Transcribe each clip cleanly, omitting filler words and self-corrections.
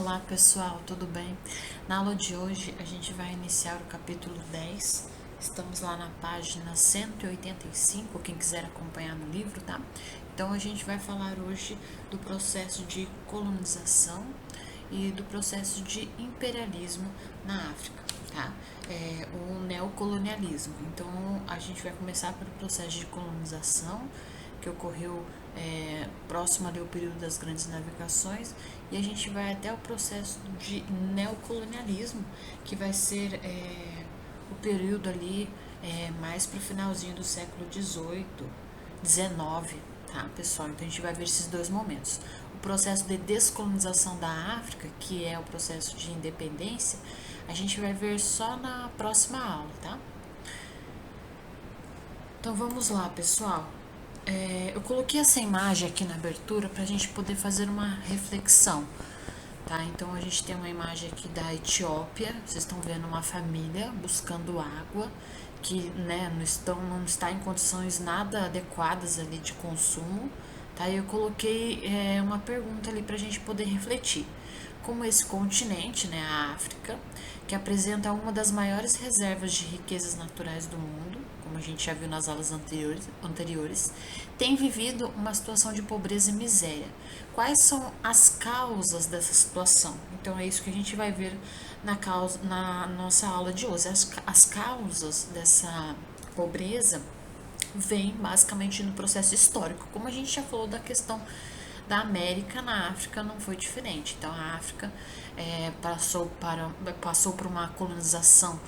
Olá pessoal, tudo bem? Na aula de hoje a gente vai iniciar o capítulo 10. Estamos lá na página 185, quem quiser acompanhar no livro, tá? Então a gente vai falar hoje do processo de colonização e do processo de imperialismo na África, tá? O neocolonialismo. Então a gente vai começar pelo processo de colonização, que ocorreu próximo ali ao período das grandes navegações, e a gente vai até o processo de neocolonialismo, que vai ser o período ali mais para o finalzinho do século XVIII, XIX, tá, pessoal? Então a gente vai ver esses dois momentos. O processo de descolonização da África, que é o processo de independência, a gente vai ver só na próxima aula, tá? Então vamos lá, pessoal. Eu coloquei essa imagem aqui na abertura para a gente poder fazer uma reflexão, tá? Então a gente tem uma imagem aqui da Etiópia. Vocês estão vendo uma família buscando água que, né, não está em condições nada adequadas ali de consumo, tá? E eu coloquei uma pergunta ali para a gente poder refletir. Como esse continente, né, a África, que apresenta uma das maiores reservas de riquezas naturais do mundo, como a gente já viu nas aulas anteriores, tem vivido uma situação de pobreza e miséria. Quais são as causas dessa situação? Então é isso que a gente vai ver na nossa aula de hoje. As causas dessa pobreza vêm basicamente no processo histórico, como a gente já falou da questão da América. Na África não foi diferente. Então a África passou por uma colonização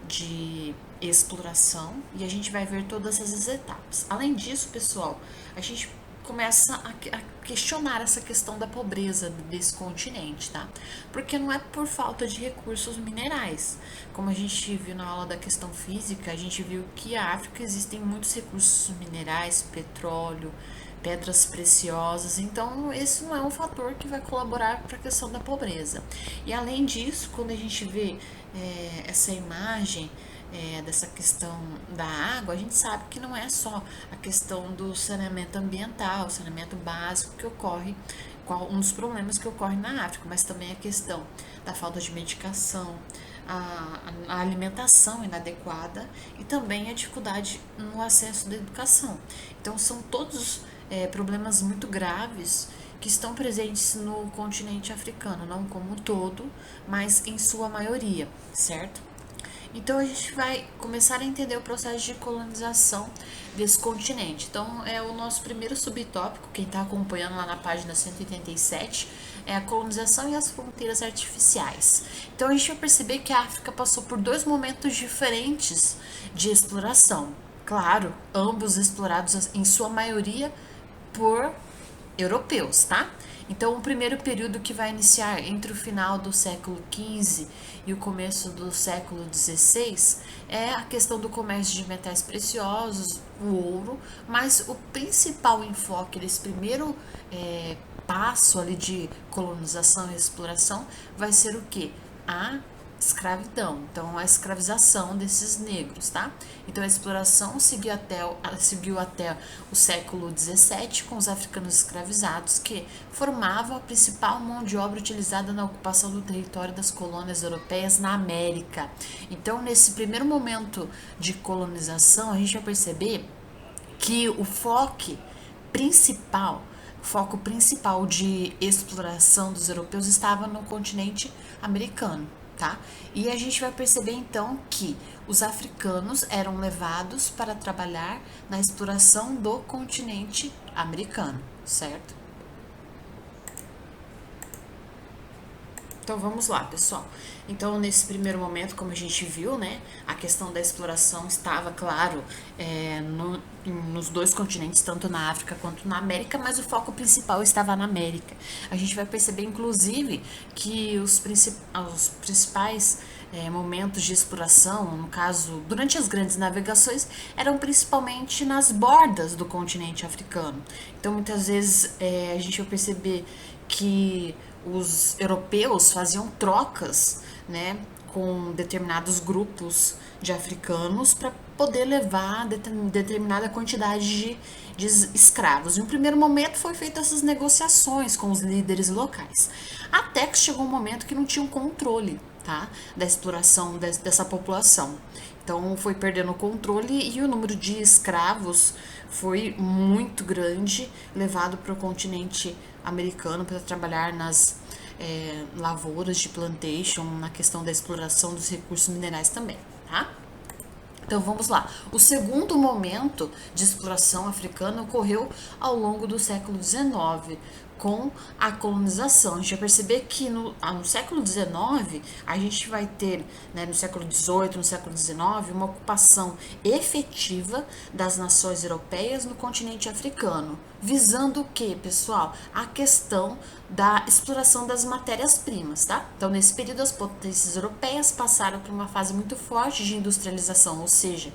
de exploração, e a gente vai ver todas essas etapas. Além disso, pessoal, a gente começa a questionar essa questão da pobreza desse continente, tá? Porque não é por falta de recursos minerais. Como a gente viu na aula da questão física, a gente viu que a África existem muitos recursos minerais, petróleo, pedras preciosas. Então esse não é um fator que vai colaborar para a questão da pobreza. E além disso, quando a gente vê essa imagem dessa questão da água, a gente sabe que não é só a questão do saneamento ambiental, saneamento básico que ocorre, um dos problemas que ocorre na África, mas também a questão da falta de medicação, a alimentação inadequada e também a dificuldade no acesso da educação. Então são todos problemas muito graves que estão presentes no continente africano, não como um todo, mas em sua maioria, certo? Então a gente vai começar a entender o processo de colonização desse continente. Então é o nosso primeiro subtópico, quem está acompanhando lá na página 187, é a colonização e as fronteiras artificiais. Então a gente vai perceber que a África passou por dois momentos diferentes de exploração. Claro, ambos explorados em sua maioria por europeus, tá? Então, o primeiro período, que vai iniciar entre o final do século XV e o começo do século XVI, é a questão do comércio de metais preciosos, o ouro, mas o principal enfoque desse primeiro passo ali de colonização e exploração vai ser o que? A escravidão, então a escravização desses negros, tá? Então a exploração seguiu até o século XVII, com os africanos escravizados, que formavam a principal mão de obra utilizada na ocupação do território das colônias europeias na América. Então, nesse primeiro momento de colonização, a gente vai perceber que o foco principal de exploração dos europeus estava no continente americano, tá? E a gente vai perceber então que os africanos eram levados para trabalhar na exploração do continente americano, certo? Então vamos lá, pessoal. Então, nesse primeiro momento, como a gente viu, né, a questão da exploração estava, claro, nos dois continentes, tanto na África quanto na América, mas o foco principal estava na América. A gente vai perceber, inclusive, que os principais momentos de exploração, no caso, durante as grandes navegações, eram principalmente nas bordas do continente africano. Então, muitas vezes, a gente vai perceber que os europeus faziam trocas, né, com determinados grupos de africanos para poder levar determinada quantidade de escravos. Em um primeiro momento foi feita essas negociações com os líderes locais, até que chegou um momento que não tinham controle, tá, da exploração dessa população. Então foi perdendo o controle e o número de escravos foi muito grande, levado para o continente americano para trabalhar nas lavouras de plantation, na questão da exploração dos recursos minerais também, tá? Então vamos lá. O segundo momento de exploração africana ocorreu ao longo do século XIX, com a colonização. A gente vai perceber que no século XIX, a gente vai ter, né, no século XVIII, no século XIX, uma ocupação efetiva das nações europeias no continente africano. Visando o que, pessoal? A questão da exploração das matérias-primas, tá? Então, nesse período, as potências europeias passaram por uma fase muito forte de industrialização, ou seja,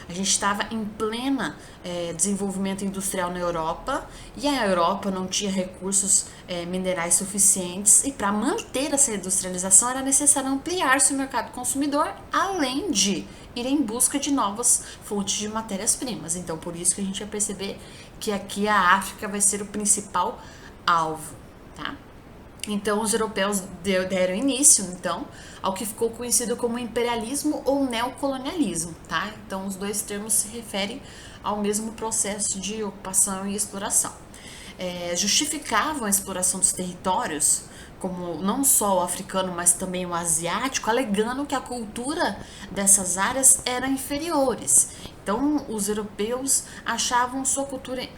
a gente estava em plena desenvolvimento industrial na Europa e a Europa não tinha recursos minerais suficientes, e para manter essa industrialização era necessário ampliar seu mercado consumidor, além de ir em busca de novas fontes de matérias-primas. Então, por isso que a gente vai perceber que aqui a África vai ser o principal alvo, tá? Então, os europeus deram início, então, ao que ficou conhecido como imperialismo ou neocolonialismo, tá? Então, os dois termos se referem ao mesmo processo de ocupação e exploração. Justificavam a exploração dos territórios, como não só o africano, mas também o asiático, alegando que a cultura dessas áreas era inferiores. Então, os europeus achavam sua cultura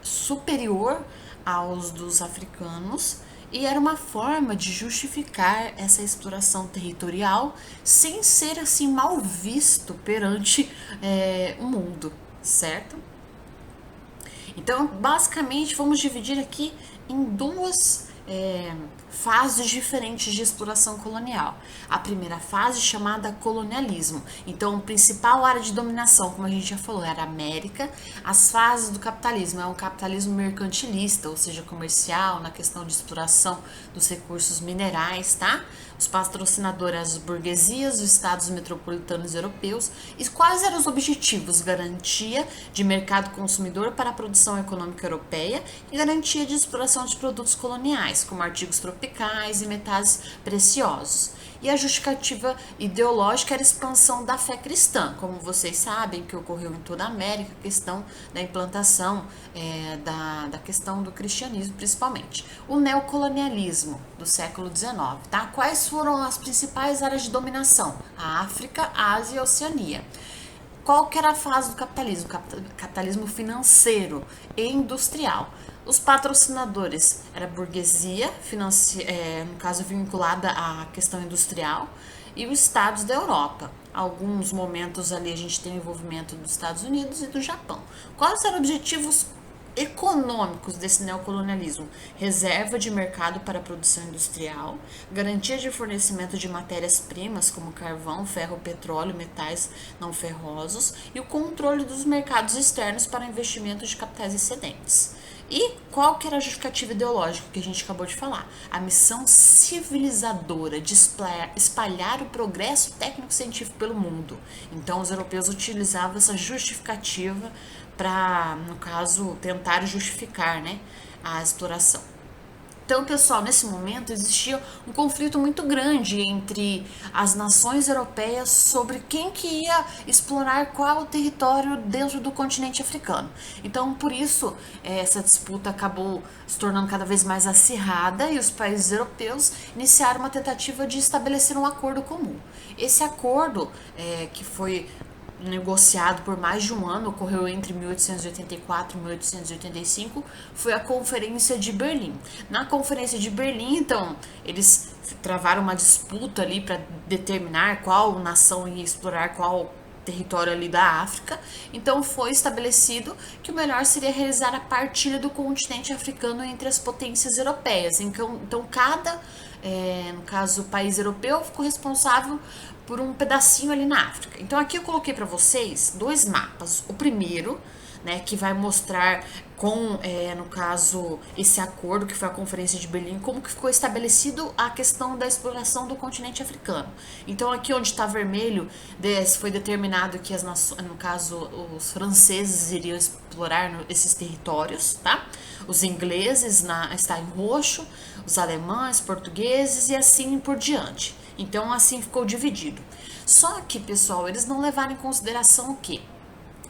superior aos dos africanos, e era uma forma de justificar essa exploração territorial sem ser assim mal visto perante o mundo, certo? Então, basicamente, vamos dividir aqui em duas fases diferentes de exploração colonial. A primeira fase, chamada colonialismo. Então, a principal área de dominação, como a gente já falou, era a América. As fases do capitalismo é um capitalismo mercantilista, ou seja, comercial, na questão de exploração dos recursos minerais, tá? Os patrocinadores, as burguesias, os estados metropolitanos europeus. E quais eram os objetivos? Garantia de mercado consumidor para a produção econômica europeia e garantia de exploração de produtos coloniais, como artigos tropicais e metais preciosos. E a justificativa ideológica era a expansão da fé cristã, como vocês sabem que ocorreu em toda a América, a questão da implantação da questão do cristianismo, principalmente. O neocolonialismo do século XIX, tá? Quais foram as principais áreas de dominação? A África, a Ásia e a Oceania. Qual que era a fase do capitalismo? Capitalismo financeiro e industrial. Os patrocinadores era a burguesia, no caso vinculada à questão industrial, e os estados da Europa. Alguns momentos ali a gente tem o envolvimento dos Estados Unidos e do Japão. Quais eram os objetivos econômicos desse neocolonialismo? Reserva de mercado para a produção industrial, garantia de fornecimento de matérias-primas como carvão, ferro, petróleo, metais não ferrosos, e o controle dos mercados externos para investimento de capitais excedentes. E qual que era a justificativa ideológica que a gente acabou de falar? A missão civilizadora de espalhar o progresso técnico-científico pelo mundo. Então, os europeus utilizavam essa justificativa para, no caso, tentar justificar, né, a exploração. Então, pessoal, nesse momento existia um conflito muito grande entre as nações europeias sobre quem que ia explorar qual território dentro do continente africano. Então, por isso, essa disputa acabou se tornando cada vez mais acirrada e os países europeus iniciaram uma tentativa de estabelecer um acordo comum. Esse acordo, que foi negociado por mais de um ano, ocorreu entre 1884 e 1885, foi a Conferência de Berlim. Na Conferência de Berlim, então, eles travaram uma disputa ali para determinar qual nação ia explorar qual território ali da África. Então foi estabelecido que o melhor seria realizar a partilha do continente africano entre as potências europeias. Então cada, no caso, o país europeu ficou responsável por um pedacinho ali na África. Então aqui eu coloquei para vocês dois mapas. O primeiro, né, que vai mostrar com, no caso, esse acordo que foi a Conferência de Berlim, como que ficou estabelecido a questão da exploração do continente africano. Então, aqui onde está vermelho, foi determinado que as nações, no caso, os franceses iriam explorar esses territórios, tá? Os ingleses está em roxo, os alemães, portugueses e assim por diante. Então, assim ficou dividido. Só que, pessoal, eles não levaram em consideração o quê?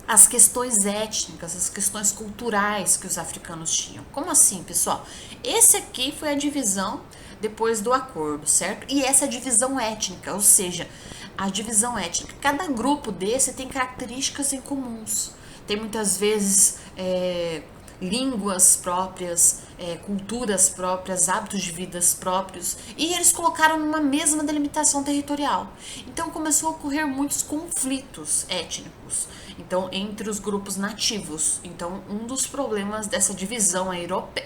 As questões étnicas, as questões culturais que os africanos tinham. Como assim, pessoal? Esse aqui foi a divisão depois do acordo, certo? E essa é a divisão étnica, ou seja, a divisão étnica. Cada grupo desse tem características em comuns. Tem muitas vezes línguas próprias, culturas próprias, hábitos de vidas próprios, e eles colocaram numa mesma delimitação territorial. Então começou a ocorrer muitos conflitos étnicos, então entre os grupos nativos. Então um dos problemas dessa divisão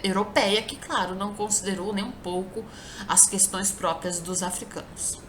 europeia, que claro, não considerou nem um pouco as questões próprias dos africanos.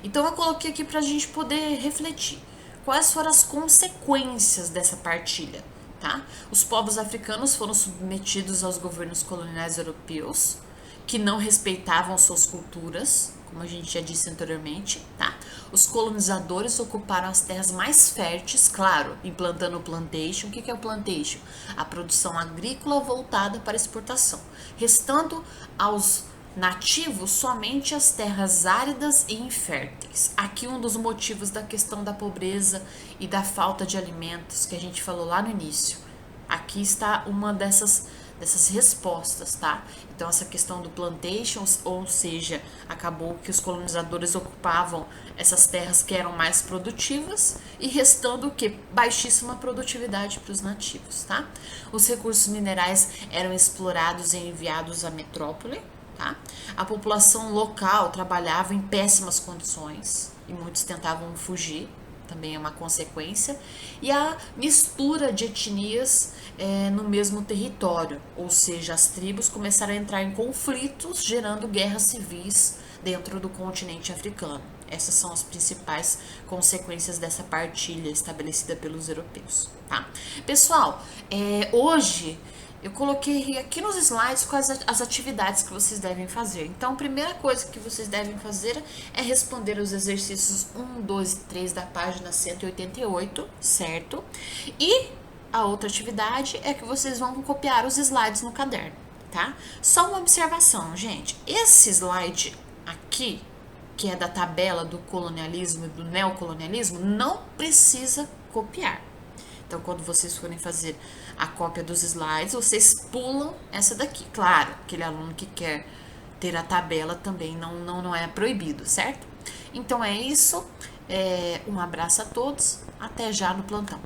Então eu coloquei aqui para a gente poder refletir quais foram as consequências dessa partilha. Tá? Os povos africanos foram submetidos aos governos coloniais europeus, que não respeitavam suas culturas, como a gente já disse anteriormente. Tá? Os colonizadores ocuparam as terras mais férteis, claro, implantando o plantation. O que é o plantation? A produção agrícola voltada para exportação, restando aos nativos somente as terras áridas e inférteis. Aqui um dos motivos da questão da pobreza e da falta de alimentos que a gente falou lá no início. Aqui está uma dessas respostas, tá? Então essa questão do plantation, ou seja, acabou que os colonizadores ocupavam essas terras que eram mais produtivas e restando o que? Baixíssima produtividade para os nativos, tá? Os recursos minerais eram explorados e enviados à metrópole. Tá? A população local trabalhava em péssimas condições e muitos tentavam fugir, também é uma consequência, e a mistura de etnias no mesmo território, ou seja, as tribos começaram a entrar em conflitos, gerando guerras civis dentro do continente africano. Essas são as principais consequências dessa partilha estabelecida pelos europeus. Tá? Pessoal, hoje eu coloquei aqui nos slides quais as atividades que vocês devem fazer. Então, a primeira coisa que vocês devem fazer é responder os exercícios 1, 2 e 3 da página 188, certo? E a outra atividade é que vocês vão copiar os slides no caderno, tá? Só uma observação, gente. Esse slide aqui, que é da tabela do colonialismo e do neocolonialismo, não precisa copiar. Então, quando vocês forem fazer a cópia dos slides, vocês pulam essa daqui. Claro, aquele aluno que quer ter a tabela também não é proibido, certo? Então, é isso. Um abraço a todos. Até já no plantão.